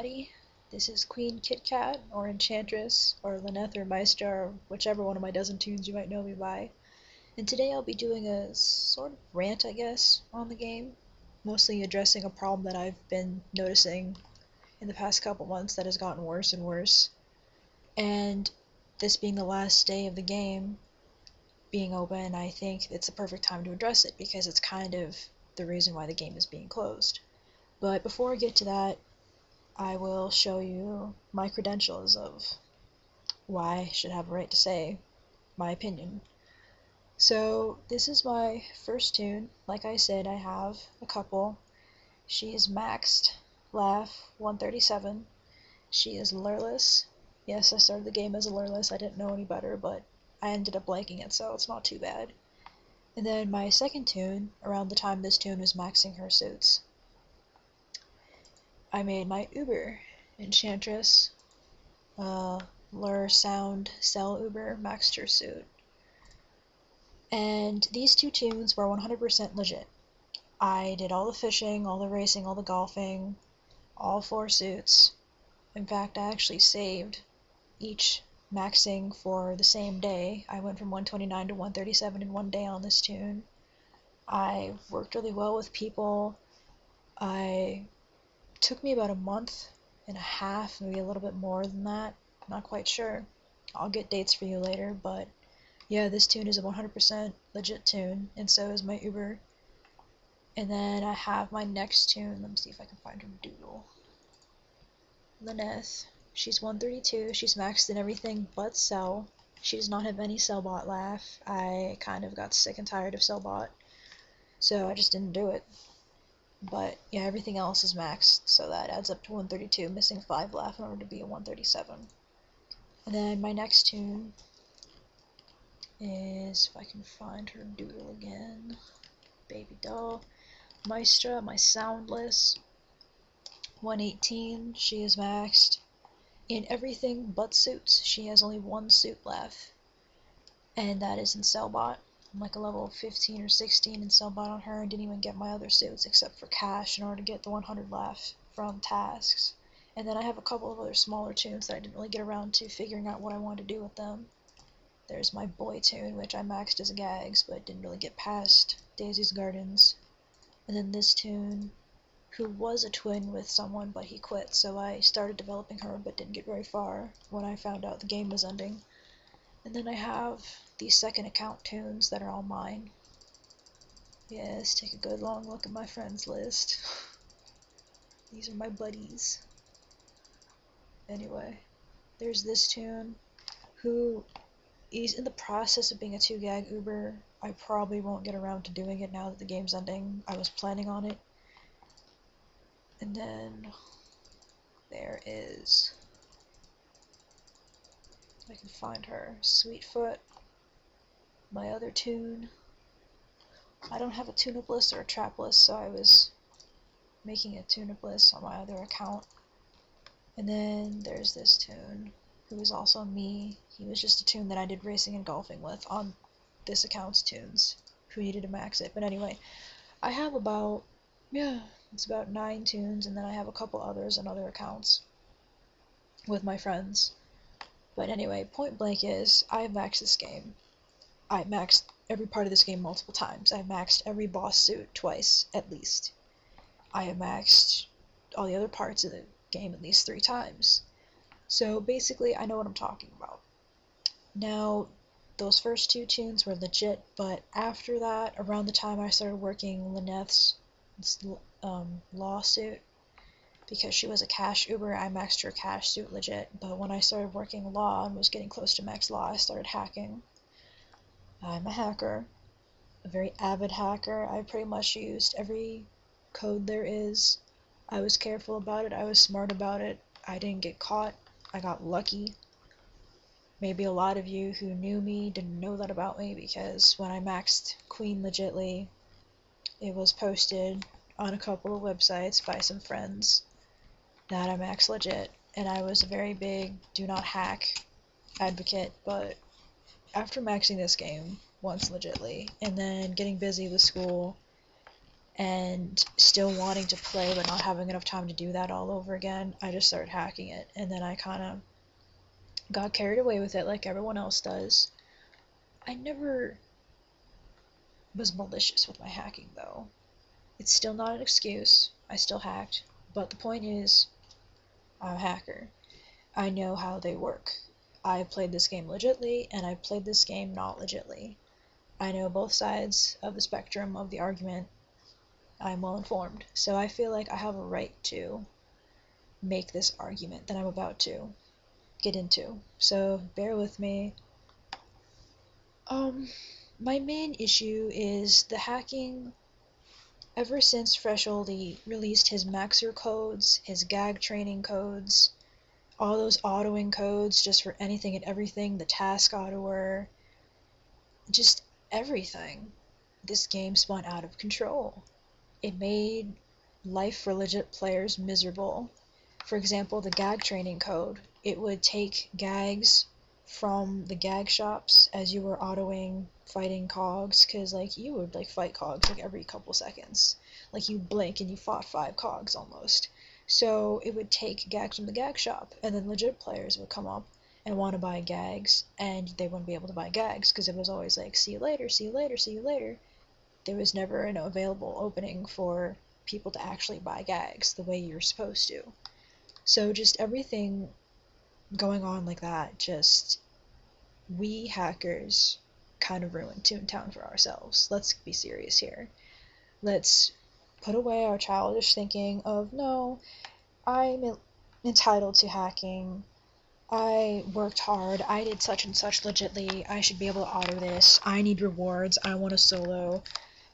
everybody. This is Queen KitKat, or Enchantress, or Lyneth, or Maestra, or whichever one of my dozen tunes you might know me by. And today I'll be doing a sort of rant, I guess, on the game. Mostly addressing a problem that I've been noticing in the past couple months that has gotten worse and worse. And this being the last day of the game being open, I think it's a perfect time to address it because it's kind of the reason why the game is being closed. But before I get to that, I will show you my credentials of why I should have a right to say my opinion. So this is my first tune. Like I said, I have a couple. She is maxed Laugh 137. She is lureless. Yes, I started the game as a lureless. I didn't know any better, but I ended up liking it, so it's not too bad. And then my second tune, around the time this tune was maxing her suits, I made my Uber Enchantress, Lure Sound Cell Uber maxed her suit. And these two tunes were 100% legit. I did all the fishing, all the racing, all the golfing, all 4 suits. In fact, I actually saved each maxing for the same day. I went from 129 to 137 in one day on this tune. I worked really well with people. Took me about a month and a half, maybe a little bit more than that. Not quite sure. I'll get dates for you later, but yeah, this tune is a 100% legit tune, and so is my Uber. And then I have my next tune. Let me see if I can find her doodle. Lyneth. She's 132. She's maxed in everything but Cell. She does not have any Cellbot laugh. I kind of got sick and tired of Cellbot, so I just didn't do it. But yeah, everything else is maxed, so that adds up to 132, missing 5 laugh in order to be a 137. And then my next tune is, if I can find her doodle again, Baby Doll. Maestra, my soundless, 118. She is maxed in everything but suits. She has only 1 suit left, and that is in Cellbot. I'm like a level 15 or 16 in Cellbot on her, and didn't even get my other suits except for cash in order to get the 100 laugh from tasks. And then I have a couple of other smaller tunes that I didn't really get around to figuring out what I wanted to do with them. There's my boy tune, which I maxed as gags, but didn't really get past Daisy's Gardens. And then this tune, who was a twin with someone, but he quit, so I started developing her, but didn't get very far when I found out the game was ending. And then I have these second account tunes that are all mine. Yes, take a good long look at my friends list. These are my buddies. Anyway, there's this tune, who is in the process of being a 2-gag Uber. I probably won't get around to doing it now that the game's ending. I was planning on it. And then there is, I can find her, Sweetfoot, my other tune. I don't have a tune-up list or a trap list, so I was making a tune-up list on my other account. And then there's this tune, who is also me. He was just a tune that I did racing and golfing with on this account's tunes, who needed to max it. But anyway, I have about, it's about 9 tunes, and then I have a couple others on other accounts with my friends. But anyway, point blank is, I have maxed this game. I maxed every part of this game multiple times. I've maxed every boss suit twice, at least. I have maxed all the other parts of the game at least 3 times. So basically, I know what I'm talking about. Now, those first 2 tunes were legit, but after that, around the time I started working Lyneth's lawsuit, because she was a cash Uber, I maxed her cash suit legit, but when I started working law and was getting close to max law, I started hacking. I'm a hacker, a very avid hacker. I pretty much used every code there is. I was careful about it, I was smart about it, I didn't get caught, I got lucky. Maybe a lot of you who knew me didn't know that about me, because when I maxed Queen legitly, it was posted on a couple of websites by some friends that I maxed legit, and I was a very big do not hack advocate, but after maxing this game once legitly, and then getting busy with school and still wanting to play but not having enough time to do that all over again, I just started hacking it. And then I kind of got carried away with it like everyone else does. I never was malicious with my hacking, though. It's still not an excuse. I still hacked. But the point is, I'm a hacker. I know how they work. I played this game legitly, and I played this game not legitly. I know both sides of the spectrum of the argument. I'm well informed. So I feel like I have a right to make this argument that I'm about to get into. So bear with me. My main issue is the hacking. Ever since Fresholdy released his Maxer codes, his gag training codes, all those autoing codes just for anything and everything, the task autoer, just everything, this game spun out of control. It made life for legit players miserable. For example, the gag training code, it would take gags from the gag shops as you were autoing fighting cogs, because like you would like fight cogs like every couple seconds, like you blink and you fought 5 cogs almost. So it would take gags from the gag shop, and then legit players would come up and want to buy gags, and they wouldn't be able to buy gags because it was always like, see you later, see you later, see you later. There was never an available opening for people to actually buy gags the way you're supposed to. So just everything going on like that, just we hackers kind of ruined Toontown for ourselves. Let's be serious here. Let's put away our childish thinking of, no, I'm entitled to hacking. I worked hard. I did such and such legitly. I should be able to auto this. I need rewards. I want a solo.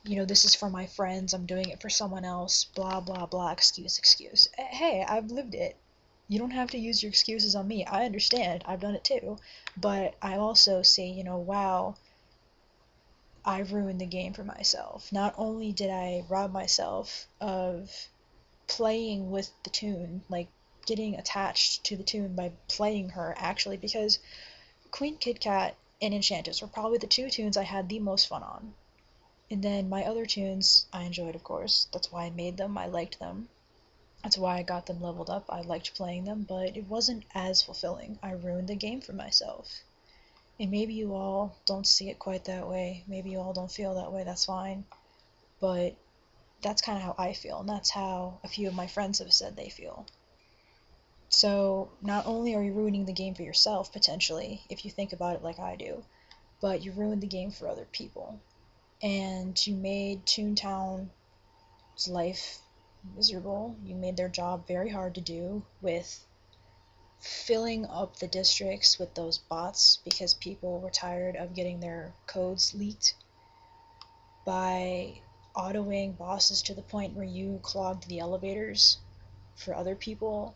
You know, this is for my friends. I'm doing it for someone else. Blah, blah, blah. Excuse, excuse. Hey, I've lived it. You don't have to use your excuses on me. I understand. I've done it too. But I also say, you know, wow, I ruined the game for myself. Not only did I rob myself of playing with the toon, like getting attached to the toon by playing her, actually, because Queen KitKat and Enchantress were probably the 2 toons I had the most fun on. And then my other toons I enjoyed, of course. That's why I made them. I liked them. That's why I got them leveled up. I liked playing them, but it wasn't as fulfilling. I ruined the game for myself. And maybe you all don't see it quite that way. Maybe you all don't feel that way. That's fine. But that's kind of how I feel, and that's how a few of my friends have said they feel. So not only are you ruining the game for yourself, potentially, if you think about it like I do, but you ruined the game for other people. And you made Toontown's life miserable. You made their job very hard to do with filling up the districts with those bots because people were tired of getting their codes leaked, by autoing bosses to the point where you clogged the elevators for other people,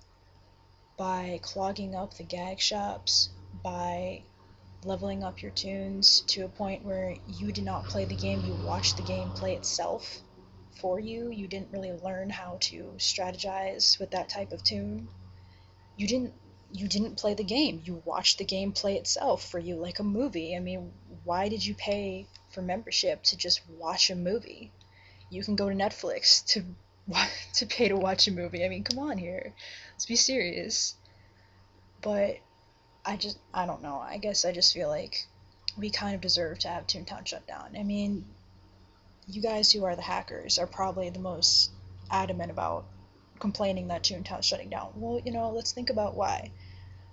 by clogging up the gag shops, by leveling up your toons to a point where you did not play the game, you watched the game play itself for you. You didn't really learn how to strategize with that type of toon. You didn't play the game. You watched the game play itself for you like a movie. I mean, why did you pay for membership to just watch a movie? You can go to Netflix to pay to watch a movie. I mean, come on here. Let's be serious. But I don't know. I guess I just feel like we kind of deserve to have Toontown shut down. I mean, you guys who are the hackers are probably the most adamant about complaining that Toontown's shutting down. Well, you know, let's think about why.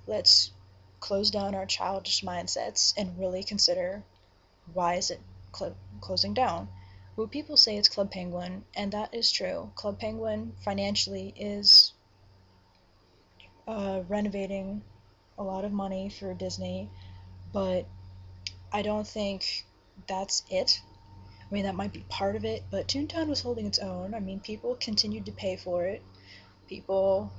Let's close down our childish mindsets and really consider, why is it closing down? Well, people say it's Club Penguin, and that is true. Club Penguin financially is renovating a lot of money for Disney, but I don't think that's it. I mean, that might be part of it, but Toontown was holding its own. I mean, people continued to pay for it. People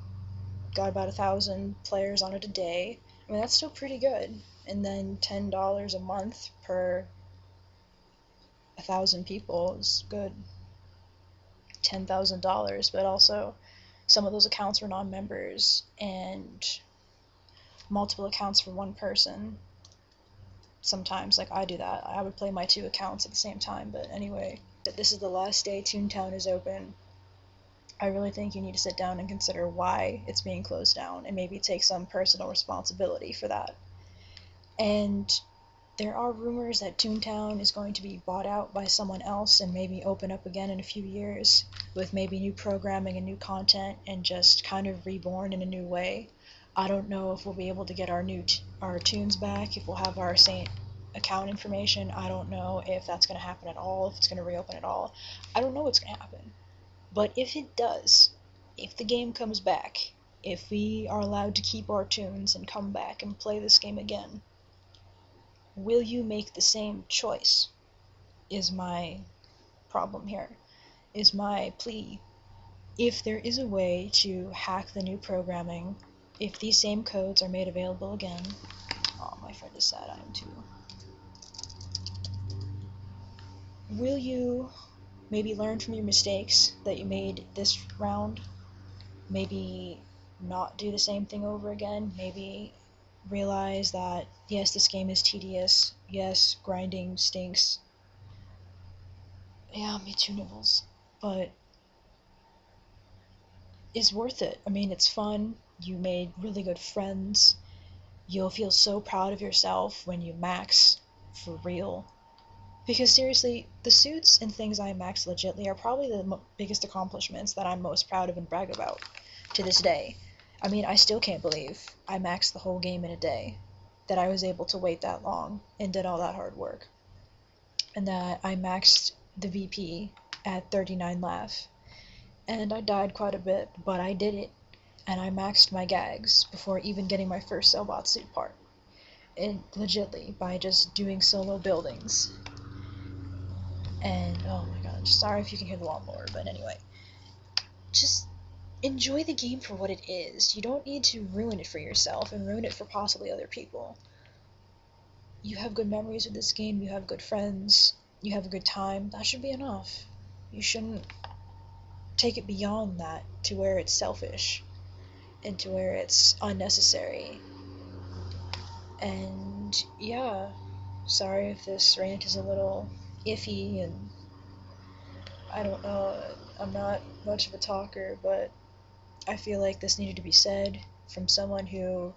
got about 1,000 players on it a day. I mean, that's still pretty good. And then $10 a month per 1,000 people is good. $10,000, but also some of those accounts were non-members and multiple accounts for one person. Sometimes, like I do that. I would play my 2 accounts at the same time, but anyway, that this is the last day Toontown is open, I really think you need to sit down and consider why it's being closed down and maybe take some personal responsibility for that. And there are rumors that Toontown is going to be bought out by someone else and maybe open up again in a few years with maybe new programming and new content and just kind of reborn in a new way. I don't know if we'll be able to get our tunes back, if we'll have our Saint account information. I don't know if that's going to happen at all, if it's going to reopen at all. I don't know what's going to happen. But if it does, if the game comes back, if we are allowed to keep our tunes and come back and play this game again, will you make the same choice? Is my problem here. Is my plea. If there is a way to hack the new programming, if these same codes are made available again... Oh, my friend is sad, I am too. Will you maybe learn from your mistakes that you made this round? Maybe not do the same thing over again? Maybe realize that, yes, this game is tedious. Yes, grinding stinks. Yeah, me too, Nibbles. But it's worth it. I mean, it's fun. You made really good friends. You'll feel so proud of yourself when you max for real. Because seriously, the suits and things I max legitly are probably the biggest accomplishments that I'm most proud of and brag about to this day. I mean, I still can't believe I maxed the whole game in a day, that I was able to wait that long and did all that hard work, and that I maxed the VP at 39 laugh, and I died quite a bit, but I did it, and I maxed my gags before even getting my first Cellbot suit part, and legitly, by just doing solo buildings. And oh my god, sorry if you can hear the lawnmower, but anyway, just enjoy the game for what it is. You don't need to ruin it for yourself and ruin it for possibly other people. You have good memories with this game, you have good friends, you have a good time. That should be enough. You shouldn't take it beyond that to where it's selfish and to where it's unnecessary. And yeah, sorry if this rant is a little iffy, and I don't know, I'm not much of a talker, but I feel like this needed to be said from someone who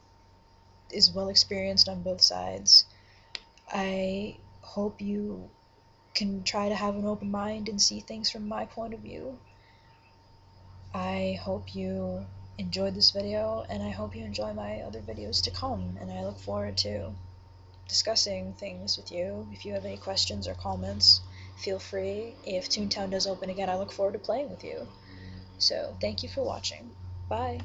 is well experienced on both sides. I hope you can try to have an open mind and see things from my point of view. I hope you enjoyed this video, and I hope you enjoy my other videos to come, and I look forward to discussing things with you. If you have any questions or comments, feel free. If Toontown does open again, I look forward to playing with you. So, thank you for watching. Bye!